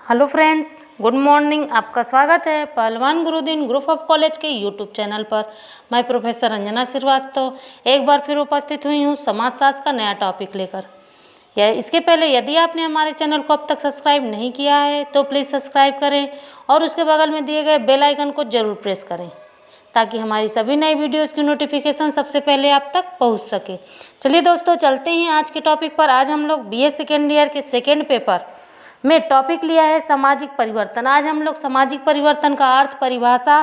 Hello friends, good morning. आपका स्वागत है पहलवान गुरुदीन ग्रुप ऑफ कॉलेज के यूट्यूब चैनल पर। मैं प्रोफेसर अंजना श्रीवास्तव एक बार फिर उपस्थित हुई हूँ समाजशास्त्र का नया टॉपिक लेकर। इसके पहले यदि आपने हमारे चैनल को अब तक सब्सक्राइब नहीं किया है तो प्लीज़ सब्सक्राइब करें और उसके बगल में दिए गए बेल आइकन को ज़रूर प्रेस करें ताकि हमारी सभी नई वीडियोज़ की नोटिफिकेशन सबसे पहले आप तक पहुँच सके। चलिए दोस्तों, चलते हैं आज के टॉपिक पर। आज हम लोग BA सेकेंड ईयर के सेकेंड पेपर में टॉपिक लिया है सामाजिक परिवर्तन। आज हम लोग सामाजिक परिवर्तन का अर्थ, परिभाषा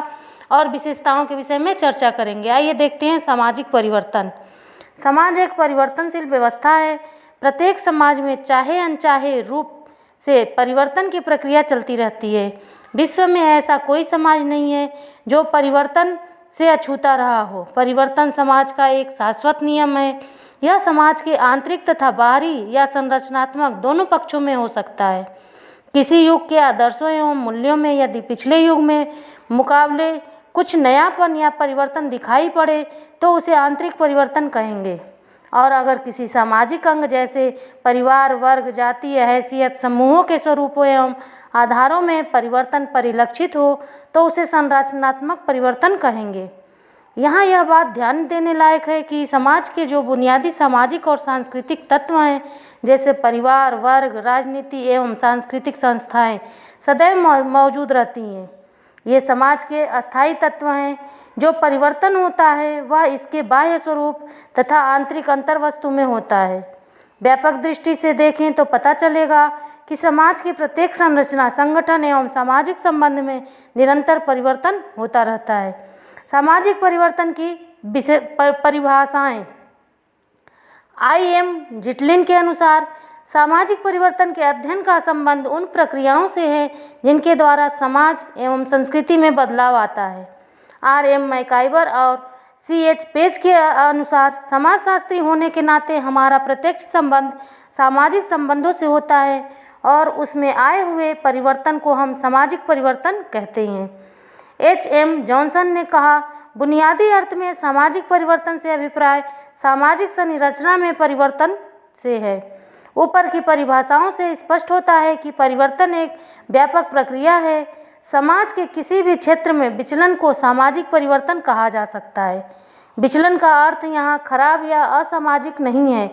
और विशेषताओं के विषय में चर्चा करेंगे। आइए देखते हैं सामाजिक परिवर्तन। समाज एक परिवर्तनशील व्यवस्था है। प्रत्येक समाज में चाहे अनचाहे रूप से परिवर्तन की प्रक्रिया चलती रहती है। विश्व में ऐसा कोई समाज नहीं है जो परिवर्तन से अछूता रहा हो। परिवर्तन समाज का एक शाश्वत नियम है। यह समाज के आंतरिक तथा बाहरी या संरचनात्मक दोनों पक्षों में हो सकता है। किसी युग के आदर्शों एवं मूल्यों में यदि पिछले युग में मुकाबले कुछ नयापन या परिवर्तन दिखाई पड़े तो उसे आंतरिक परिवर्तन कहेंगे। और अगर किसी सामाजिक अंग जैसे परिवार, वर्ग, जाति या हैसियत समूहों के स्वरूपों एवं आधारों में परिवर्तन परिलक्षित हो तो उसे संरचनात्मक परिवर्तन कहेंगे। यहाँ यह बात ध्यान देने लायक है कि समाज के जो बुनियादी सामाजिक और सांस्कृतिक तत्व हैं, जैसे परिवार, वर्ग, राजनीति एवं सांस्कृतिक संस्थाएं, सदैव मौजूद रहती हैं। ये समाज के अस्थायी तत्व हैं। जो परिवर्तन होता है वह इसके बाह्य स्वरूप तथा आंतरिक अंतर्वस्तु में होता है। व्यापक दृष्टि से देखें तो पता चलेगा कि समाज की प्रत्येक संरचना, संगठन एवं सामाजिक संबंध में निरंतर परिवर्तन होता रहता है। सामाजिक परिवर्तन की परिभाषाएं। I.M. जिटलिन के अनुसार सामाजिक परिवर्तन के अध्ययन का संबंध उन प्रक्रियाओं से है जिनके द्वारा समाज एवं संस्कृति में बदलाव आता है। R.M. मैकाइबर और C.H. पेज के अनुसार समाजशास्त्री होने के नाते हमारा प्रत्यक्ष संबंध सामाजिक संबंधों से होता है और उसमें आए हुए परिवर्तन को हम सामाजिक परिवर्तन कहते हैं। H.M. जॉनसन ने कहा, बुनियादी अर्थ में सामाजिक परिवर्तन से अभिप्राय सामाजिक संरचना में परिवर्तन से है। ऊपर की परिभाषाओं से स्पष्ट होता है कि परिवर्तन एक व्यापक प्रक्रिया है। समाज के किसी भी क्षेत्र में विचलन को सामाजिक परिवर्तन कहा जा सकता है। विचलन का अर्थ यहाँ खराब या असामाजिक नहीं है।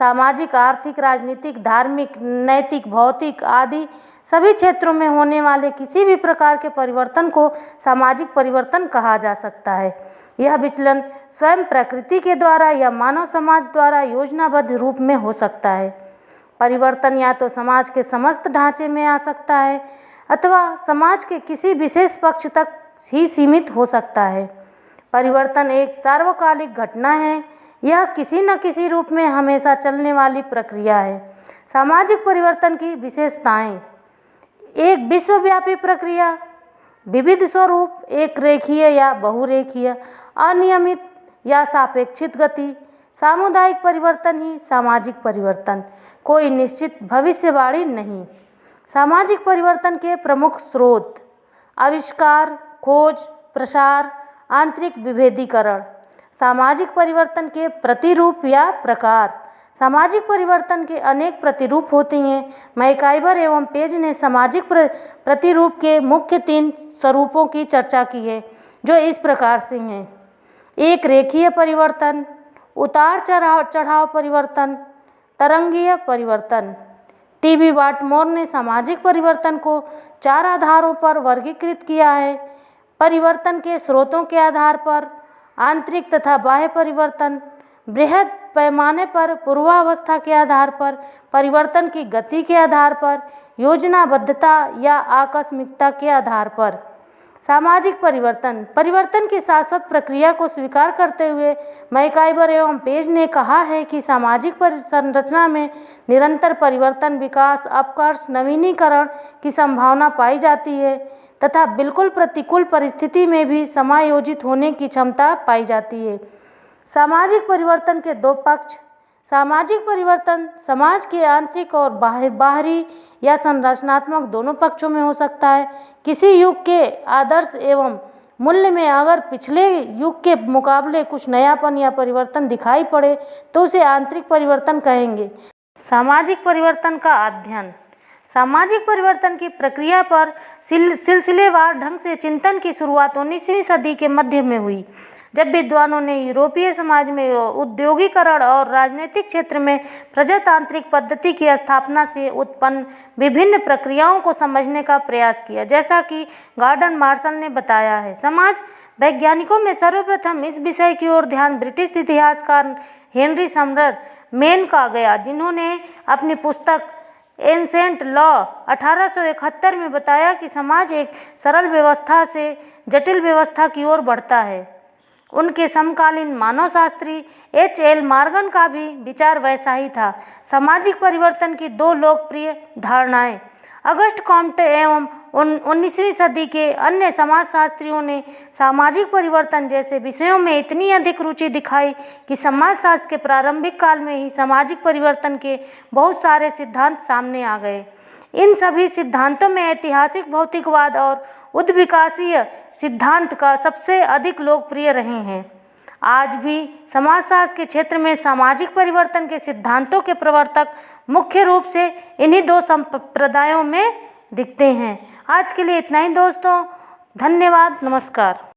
सामाजिक, आर्थिक, राजनीतिक, धार्मिक, नैतिक, भौतिक आदि सभी क्षेत्रों में होने वाले किसी भी प्रकार के परिवर्तन को सामाजिक परिवर्तन कहा जा सकता है। यह विचलन स्वयं प्रकृति के द्वारा या मानव समाज द्वारा योजनाबद्ध रूप में हो सकता है। परिवर्तन या तो समाज के समस्त ढांचे में आ सकता है अथवा समाज के किसी विशेष पक्ष तक ही सीमित हो सकता है। परिवर्तन एक सार्वकालिक घटना है। यह किसी न किसी रूप में हमेशा चलने वाली प्रक्रिया है। सामाजिक परिवर्तन की विशेषताएं। एक विश्वव्यापी प्रक्रिया, विविध स्वरूप, एक रेखीय या बहुरेखीय, अनियमित या सापेक्षित गति। सामुदायिक परिवर्तन ही सामाजिक परिवर्तन, कोई निश्चित भविष्यवाणी नहीं। सामाजिक परिवर्तन के प्रमुख स्रोत: आविष्कार, खोज, प्रसार, आंतरिक विभेदीकरण। सामाजिक परिवर्तन के प्रतिरूप या प्रकार। सामाजिक परिवर्तन के अनेक प्रतिरूप होते हैं। मैकाइबर एवं पेज ने सामाजिक प्रतिरूप के मुख्य 3 स्वरूपों की चर्चा की है, जो इस प्रकार से हैं। एक, रेखीय परिवर्तन, उतार चढ़ाव परिवर्तन, तरंगीय परिवर्तन। T.B. वाटमोर ने सामाजिक परिवर्तन को 4 आधारों पर वर्गीकृत किया है। परिवर्तन के स्रोतों के आधार पर, आंतरिक तथा बाह्य परिवर्तन, बृहद पैमाने पर पूर्वावस्था के आधार पर, परिवर्तन की गति के आधार पर, योजनाबद्धता या आकस्मिकता के आधार पर। सामाजिक परिवर्तन। परिवर्तन की शाश्वत प्रक्रिया को स्वीकार करते हुए मैकाइबर एवं पेज ने कहा है कि सामाजिक संरचना में निरंतर परिवर्तन, विकास, अपकर्ष, नवीनीकरण की संभावना पाई जाती है तथा बिल्कुल प्रतिकूल परिस्थिति में भी समायोजित होने की क्षमता पाई जाती है। सामाजिक परिवर्तन के 2 पक्ष। सामाजिक परिवर्तन समाज के आंतरिक और बाहरी या संरचनात्मक दोनों पक्षों में हो सकता है। किसी युग के आदर्श एवं मूल्य में अगर पिछले युग के मुकाबले कुछ नयापन या परिवर्तन दिखाई पड़े तो उसे आंतरिक परिवर्तन कहेंगे। सामाजिक परिवर्तन का अध्ययन। सामाजिक परिवर्तन की प्रक्रिया पर सिलसिलेवार ढंग से चिंतन की शुरुआत 19वीं सदी के मध्य में हुई, जब विद्वानों ने यूरोपीय समाज में औद्योगिकरण और राजनीतिक क्षेत्र में प्रजातांत्रिक पद्धति की स्थापना से उत्पन्न विभिन्न प्रक्रियाओं को समझने का प्रयास किया। जैसा कि गॉर्डन मार्शल ने बताया है, समाज वैज्ञानिकों में सर्वप्रथम इस विषय की ओर ध्यान ब्रिटिश इतिहासकार हेनरी समरर मैन का गया, जिन्होंने अपनी पुस्तक एंसेंट लॉ 1871 में बताया कि समाज एक सरल व्यवस्था से जटिल व्यवस्था की ओर बढ़ता है। उनके समकालीन मानवशास्त्री H.L. मॉर्गन का भी विचार वैसा ही था। सामाजिक परिवर्तन की दो लोकप्रिय धारणाएं। अगस्ट कॉम्टे एवं 19वीं सदी के अन्य समाजशास्त्रियों ने सामाजिक परिवर्तन जैसे विषयों में इतनी अधिक रुचि दिखाई कि समाजशास्त्र के प्रारंभिक काल में ही सामाजिक परिवर्तन के बहुत सारे सिद्धांत सामने आ गए। इन सभी सिद्धांतों में ऐतिहासिक भौतिकवाद और उद्विकासीय सिद्धांत का सबसे अधिक लोकप्रिय रहे हैं। आज भी समाजशास्त्र के क्षेत्र में सामाजिक परिवर्तन के सिद्धांतों के प्रवर्तक मुख्य रूप से इन्हीं दो संप्रदायों में दिखते हैं। आज के लिए इतना ही दोस्तों, धन्यवाद, नमस्कार।